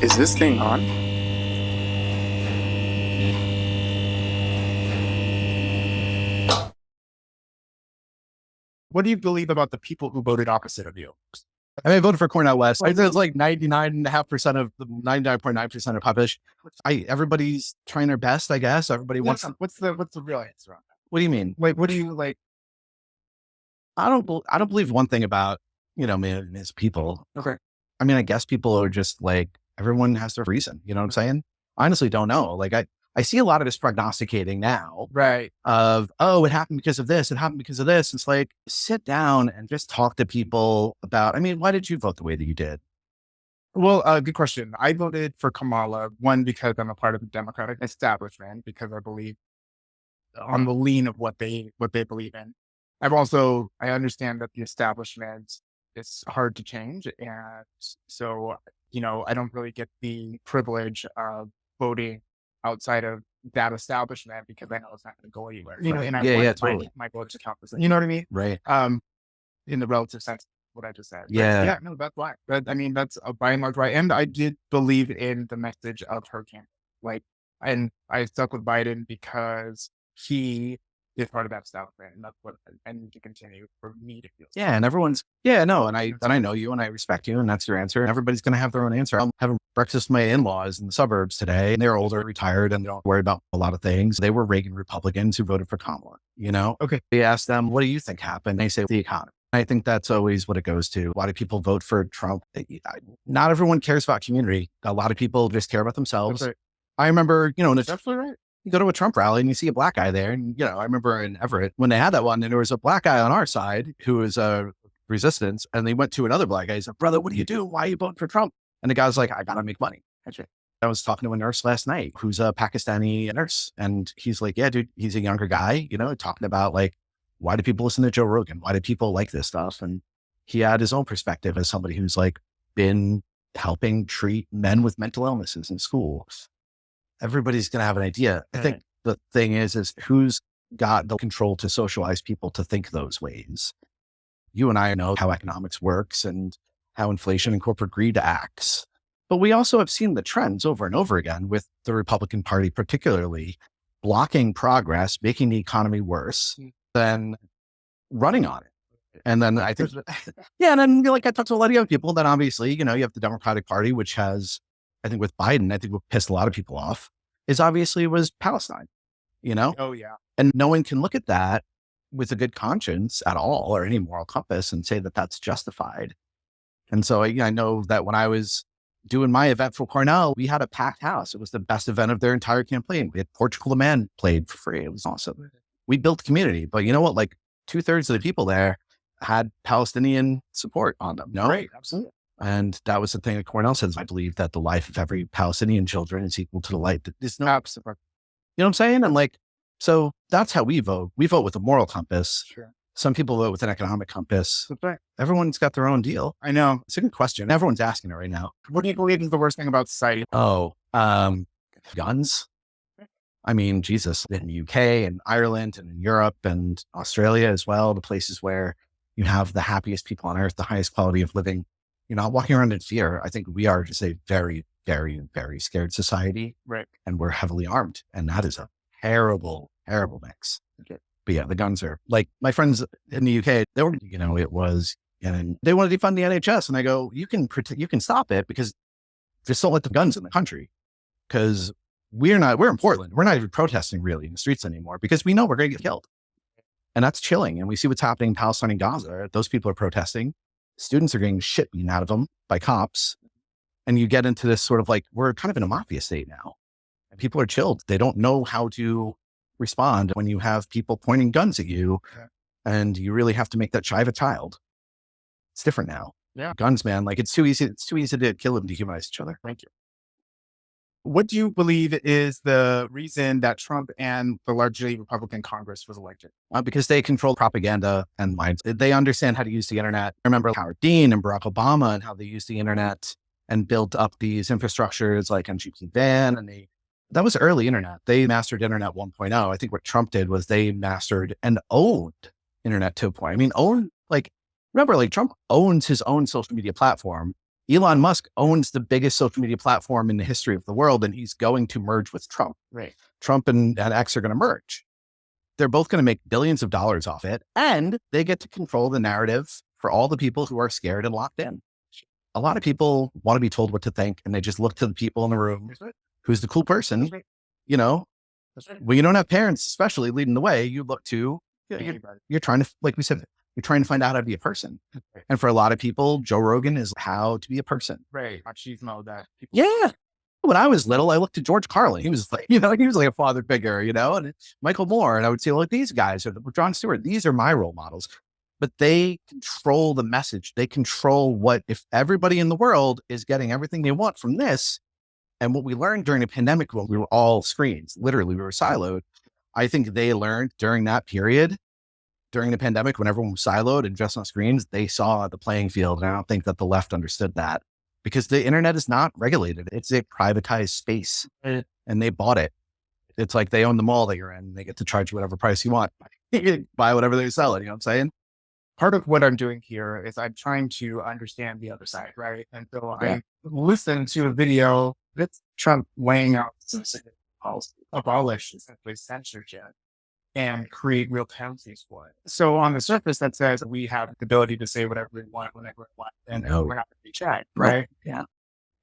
Is this thing on? What do you believe about the people who voted opposite of you? I mean, I voted for Cornell West. I think it's like 99.5% of the 99.9% of population. Everybody's trying their best, I guess. Everybody wants. What's the real answer on that? What do you mean? Like, what do you like? I don't believe one thing about, man, is people. Okay. I mean, I guess people are just like, everyone has their reason. You know what I'm saying? I honestly don't know. Like, I see a lot of this prognosticating now. Right. Of, oh, it happened because of this. It happened because of this. It's like, sit down and just talk to people about, I mean, why did you vote the way that you did? Well, good question. I voted for Kamala, one, because I'm a part of the Democratic establishment, because I believe on the lean of what they believe in. I understand that the establishment is hard to change. And so, I don't really get the privilege of voting outside of that establishment because I know it's not going to go anywhere. And I want totally. my vote to count. You know what I mean? Right. In the relative sense, what I just said. Yeah. No, that's why. But I mean, that's by and large right. And I did believe in the message of her campaign. And I stuck with Biden because he is part of that establishment, and that's what I need to continue for me to feel. Yeah, and I know you and I respect you, and that's your answer. And everybody's going to have their own answer. I'm having breakfast with my in-laws in the suburbs today, and they're older, retired, and they don't worry about a lot of things. They were Reagan Republicans who voted for Kamala. Okay. We asked them, "What do you think happened?" They say the economy. I think that's always what it goes to. Why do people vote for Trump? Not everyone cares about community. A lot of people just care about themselves. Right. I remember, that's absolutely right. You go to a Trump rally and you see a black guy there. And, I remember in Everett when they had that one and there was a black guy on our side who was resistance. And they went to another black guy. He said, "Brother, what do you do? Why are you voting for Trump?" And the guy was like, "I got to make money." That's right. I was talking to a nurse last night who's a Pakistani nurse. And he's like, "Yeah, dude," he's a younger guy, talking about like, why do people listen to Joe Rogan? Why do people like this stuff? And he had his own perspective as somebody who's like been helping treat men with mental illnesses in schools. Everybody's going to have an idea. I think the thing is who's got the control to socialize people to think those ways. You and I know how economics works and how inflation and corporate greed acts. But we also have seen the trends over and over again with the Republican Party, particularly blocking progress, making the economy worse than running on it. And then I think, and then I talked to a lot of young people that obviously, you have the Democratic Party, which has, I think with Biden, I think what pissed a lot of people off is obviously was Palestine, Oh, yeah. And no one can look at that with a good conscience at all or any moral compass and say that that's justified. And so I know that when I was doing my event for Cornell, we had a packed house. It was the best event of their entire campaign. We had Portugal the Man played for free. It was awesome. We built community, but you know what? Like 2/3 of the people there had Palestinian support on them. No, Right. Absolutely. And that was the thing that Cornell says. I believe that the life of every Palestinian children is equal to the life that is no. Absolutely. You know what I'm saying? And so that's how we vote. We vote with a moral compass. Sure. Some people vote with an economic compass. That's right. Everyone's got their own deal. I know. It's a good question. Everyone's asking it right now. What do you believe is the worst thing about society? Guns. I mean, Jesus, in the UK and Ireland and in Europe and Australia as well, the places where you have the happiest people on earth, the highest quality of living. You're not walking around in fear. I think we are just a very, very, very scared society. Right. And we're heavily armed. And that is a terrible, terrible mix. Okay. But yeah, the guns are like my friends in the UK, they were, and they want to defund the NHS. And I go, you can stop it because just don't let the guns in the country. Because we're in Portland. We're not even protesting really in the streets anymore because we know we're going to get killed. And that's chilling. And we see what's happening in Palestine and Gaza. Those people are protesting. Students are getting shit beaten out of them by cops. And you get into this sort of like, we're kind of in a mafia state now. And people are chilled. They don't know how to respond when you have people pointing guns at you. Okay. And you really have to make that shy of a child. It's different now. Yeah. Guns, man. Like it's too easy to kill and dehumanize each other. Thank you. What do you believe is the reason that Trump and the largely Republican Congress was elected? Because they control propaganda and minds. They understand how to use the internet. I remember Howard Dean and Barack Obama and how they used the internet and built up these infrastructures like MGP Van. And that was early internet. They mastered internet 1.0. I think what Trump did was they mastered and owned internet 2.0. I mean, remember Trump owns his own social media platform Elon Musk owns the biggest social media platform in the history of the world, and he's going to merge with Trump. Right. Trump and X are going to merge. They're both going to make billions of dollars off it, and they get to control the narrative for all the people who are scared and locked in. A lot of people want to be told what to think, and they just look to the people in the room. Who's the cool person? Right. You know, Right. when you don't have parents, especially leading the way, you look to, you're trying to, like we said, you're trying to find out how to be a person. Right. And for a lot of people, Joe Rogan is how to be a person. Right. Machismo that people. Yeah. When I was little, I looked at George Carlin. He was like, he was like a father figure, and Michael Moore. And I would say, like, these guys are Jon Stewart. These are my role models. But they control the message. They control if everybody in the world is getting everything they want from this. And what we learned during the pandemic, when we were all screens, literally, we were siloed. I think they learned during that period, during the pandemic, when everyone was siloed and just on screens, they saw the playing field. And I don't think that the left understood that, because the internet is not regulated. It's a privatized space, and they bought it. It's like they own the mall that you're in. They get to charge you whatever price you want. Buy whatever they sell it. You know what I'm saying? Part of what I'm doing here is I'm trying to understand the other side, right? And so I listened to a video that's Trump laying out specific policy, abolish essentially censorship and create real penalties for it. So on the surface, that says we have the ability to say whatever we want, whenever we want, and we're not going to be checked, right? Yeah.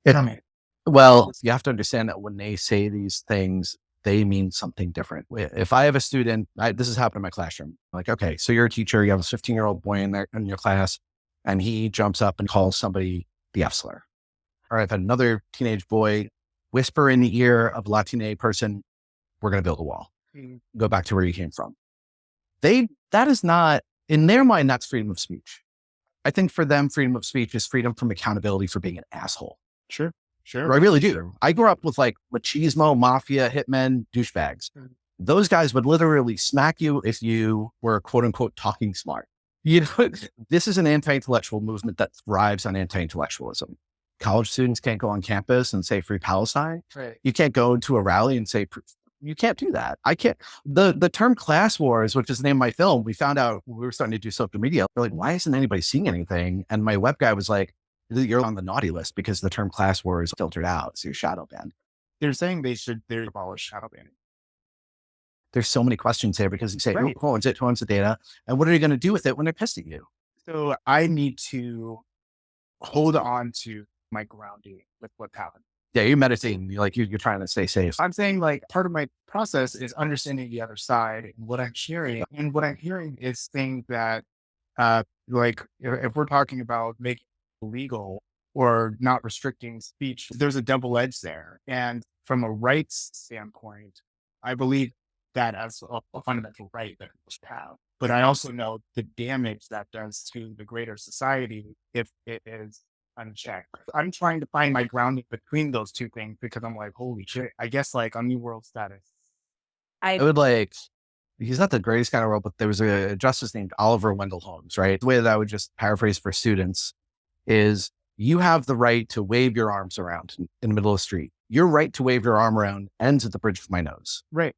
Tell me. Well, you have to understand that when they say these things, they mean something different. If I have a student, this has happened in my classroom. Like, okay, so you're a teacher, you have a 15-year-old boy in your class, and he jumps up and calls somebody the F slur. Or I've had another teenage boy whisper in the ear of a Latina person, we're going to build a wall. Go back to where you came from. That is not, in their mind, that's freedom of speech. I think for them, freedom of speech is freedom from accountability for being an asshole. Sure. I really do. I grew up with like machismo, mafia, hitmen, douchebags. Those guys would literally smack you if you were quote unquote talking smart. This is an anti-intellectual movement that thrives on anti-intellectualism. College students can't go on campus and say free Palestine. Right. You can't go to a rally and say, you can't do that. I can't. The term class wars, which is the name of my film, we found out when we were starting to do social media. We're like, why isn't anybody seeing anything? And my web guy was like, you're on the naughty list because the term class war is filtered out. So you're shadow banned. They're saying they abolish shadow banning. There's so many questions here because you say, who owns it? Who owns the data? And what are you going to do with it when they're pissed at you? So I need to hold on to my grounding with what's happening. Yeah, you're meditating. You're trying to stay safe. I'm saying like part of my process is understanding the other side and what I'm hearing. And what I'm hearing is things that, like if we're talking about making it legal or not restricting speech, there's a double edge there. And from a rights standpoint, I believe that as a fundamental right that people should have. But I also know the damage that does to the greater society if it is unchecked. I'm trying to find my grounding between those two things because I'm like, holy shit, I guess like on New World Status. I would he's not the greatest guy in the world, but there was a justice named Oliver Wendell Holmes, right? The way that I would just paraphrase for students is you have the right to wave your arms around in the middle of the street. Your right to wave your arm around ends at the bridge of my nose. Right.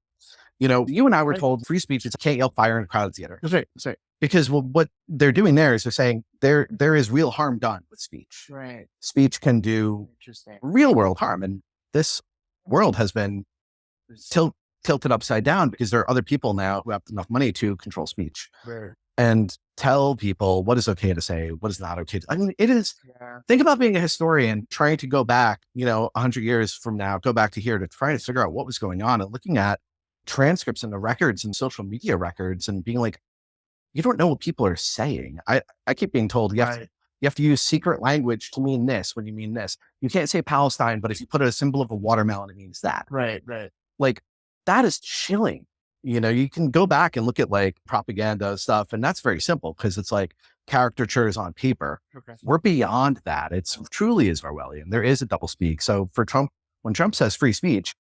You and I were told free speech is can't yell fire in a crowded theater. That's right. Because what they're doing there is they're saying there is real harm done with speech. Right. Speech can do real world harm. And this world has been tilted upside down because there are other people now who have enough money to control speech and tell people what is okay to say, what is not okay. I mean, it is, think about being a historian, trying to go back, 100 years from now, go back to here to try to figure out what was going on and looking at transcripts and the records and social media records and being like, you don't know what people are saying. I keep being told you have to use secret language to mean this when you mean this. You can't say Palestine, but if you put a symbol of a watermelon, it means that. Right. Like that is chilling. You can go back and look at like propaganda stuff, and that's very simple because it's like caricatures on paper. Okay. We're beyond that. It's truly is Orwellian. There is a double speak. So for Trump, when Trump says free speech,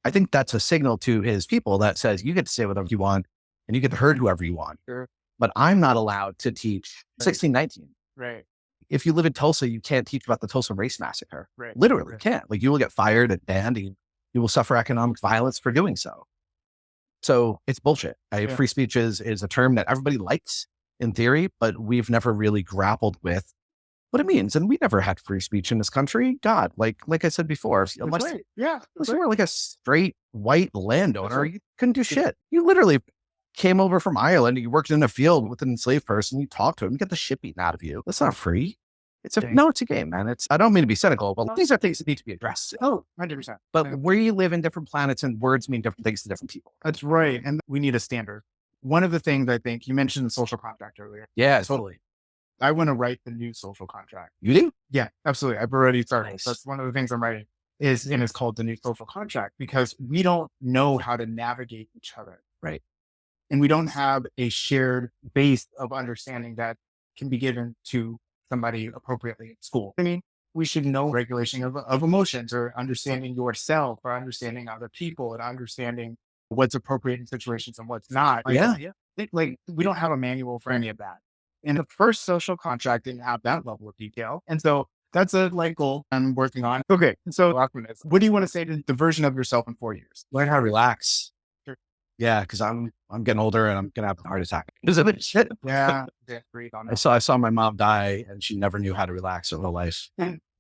I think that's a signal to his people that says you get to say whatever you want and you get to hurt whoever you want. Sure. But I'm not allowed to teach 1619. Right. If you live in Tulsa, you can't teach about the Tulsa race massacre. Right. Literally can't. Like you will get fired and banned. You will suffer economic violence for doing so. So it's bullshit. Free speech is a term that everybody likes in theory, but we've never really grappled with what it means. And we never had free speech in this country. God, like I said before, unless, right. Yeah. unless you were like a straight white landowner, you couldn't do shit. You literally came over from Ireland, you worked in a field with an enslaved person, you talked to him, you get the shit beaten out of you. That's not free. It's a game, man. I don't mean to be cynical, but these are things that need to be addressed. Oh, 100%. But we live in different planets and words mean different things to different people. That's right. And we need a standard. One of the things I think you mentioned the social contract earlier. Yeah, totally. I want to write the new social contract. You do? Yeah, absolutely. I've already started. Nice. That's one of the things I'm writing and it's called the new social contract because we don't know how to navigate each other. Right. And we don't have a shared base of understanding that can be given to somebody appropriately at school. I mean, we should know regulation of emotions or understanding yourself or understanding other people and understanding what's appropriate in situations and what's not. Like we don't have a manual for any of that. And the first social contract didn't have that level of detail. And so that's a goal I'm working on. Okay. So what do you want to say to the version of yourself in 4 years? Learn how to relax. Sure. Yeah, because I'm getting older and I'm gonna have a heart attack. Because of it. Shit. Yeah. I saw my mom die and she never knew how to relax her whole life.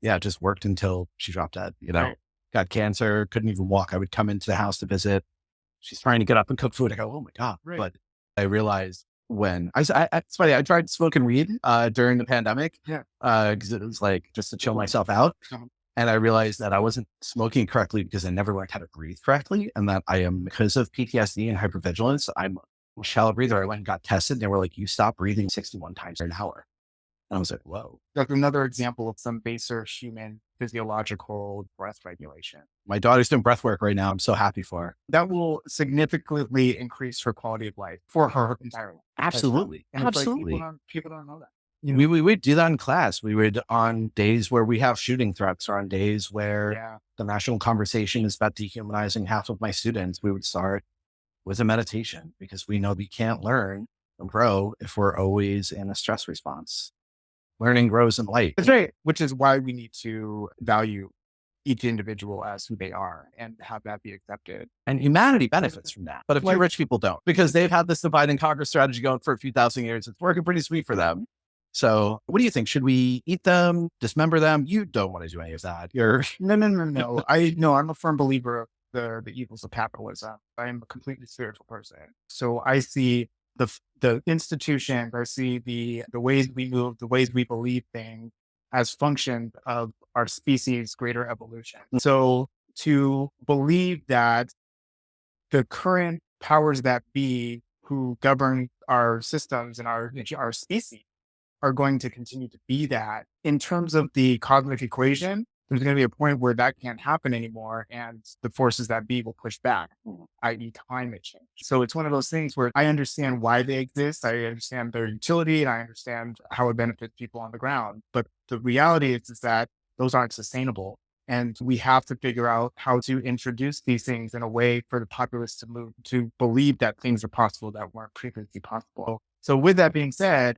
Yeah, it just worked until she dropped dead, Right. Got cancer, couldn't even walk. I would come into the house to visit. She's trying to get up and cook food. I go, oh my God. Right. But I realized when it's funny, I tried smoking weed during the pandemic. Yeah. Because it was like just to chill myself out. And I realized that I wasn't smoking correctly because I never learned how to breathe correctly. And that I am, because of PTSD and hypervigilance, I'm a shallow breather. I went and got tested and they were like, you stop breathing 61 times an hour. And I was like, whoa. That's another example of some baser human physiological breath regulation. My daughter's doing breath work right now. I'm so happy for her. That will significantly increase her quality of life for her entire life. Absolutely. And it's like, Absolutely. people don't know that. We would do that in class. We would, on days where we have shooting threats or on days where the national conversation is about dehumanizing half of my students, we would start with a meditation because we know we can't learn and grow if we're always in a stress response. Learning grows in light. That's right. Which is why we need to value each individual as who they are and have that be accepted. And humanity benefits from that. But a few rich people don't because they've had this divide and conquer strategy going for a few thousand years. It's working pretty sweet for them. So what do you think? Should we eat them, dismember them? You don't want to do any of that. No. I'm a firm believer of the evils of capitalism. I am a completely spiritual person. So I see the institutions, I see the ways we move, the ways we believe things as functions of our species' greater evolution. So to believe that the current powers that be who govern our systems and our species are going to continue to be that in terms of the cosmic equation, there's going to be a point where that can't happen anymore. And the forces that be will push back, i.e. climate change. So it's one of those things where I understand why they exist. I understand their utility and I understand how it benefits people on the ground. But the reality is that those aren't sustainable. And we have to figure out how to introduce these things in a way for the populace to believe that things are possible that weren't previously possible. So with that being said,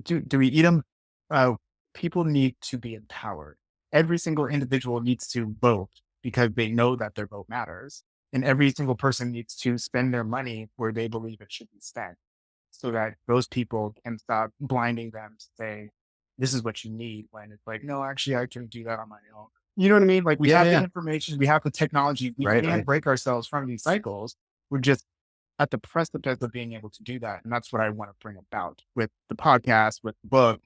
do we eat them? People need to be empowered. Every single individual needs to vote because they know that their vote matters. And every single person needs to spend their money where they believe it should be spent so that those people can stop blinding them to say, this is what you need when it's like, no, actually, I can do that on my own. You know what I mean? Like we have the information, we have the technology, we can't break ourselves from these cycles. We're just at the precipice of being able to do that. And that's what I want to bring about with the podcast, with the book,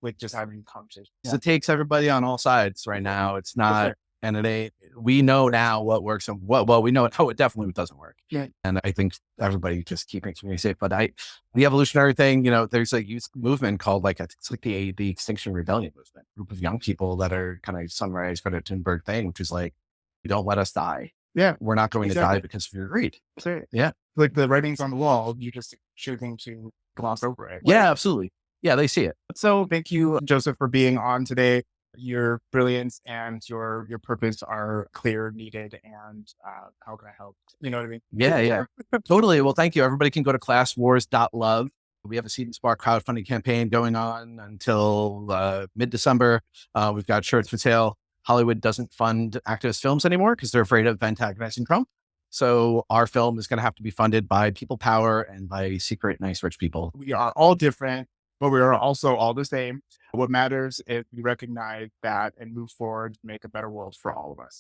with just having conversations. So it takes everybody on all sides right now. It's not, and it ain't, we know now what works and well, we know it definitely doesn't work. Yeah. And I think everybody just keeping community safe. But the evolutionary thing, there's a youth movement called it's like the Extinction Rebellion movement, a group of young people that are kind of Sunrise Greta Thunberg thing, which is like, you don't let us die. Yeah. We're not going to die because of your greed. Yeah. Like the writings on the wall, you're just choosing to gloss over it. Yeah, absolutely. Yeah, they see it. So thank you, Joseph, for being on today. Your brilliance and your purpose are clear, needed, and how can I help? You know what I mean? Yeah. Totally. Well, thank you. Everybody can go to classwars.love. We have a Seed and Spark crowdfunding campaign going on until mid-December. We've got shirts for sale. Hollywood doesn't fund activist films anymore because they're afraid of antagonizing Trump. So our film is going to have to be funded by people power and by secret, nice, rich people. We are all different, but we are also all the same. What matters is we recognize that and move forward to make a better world for all of us.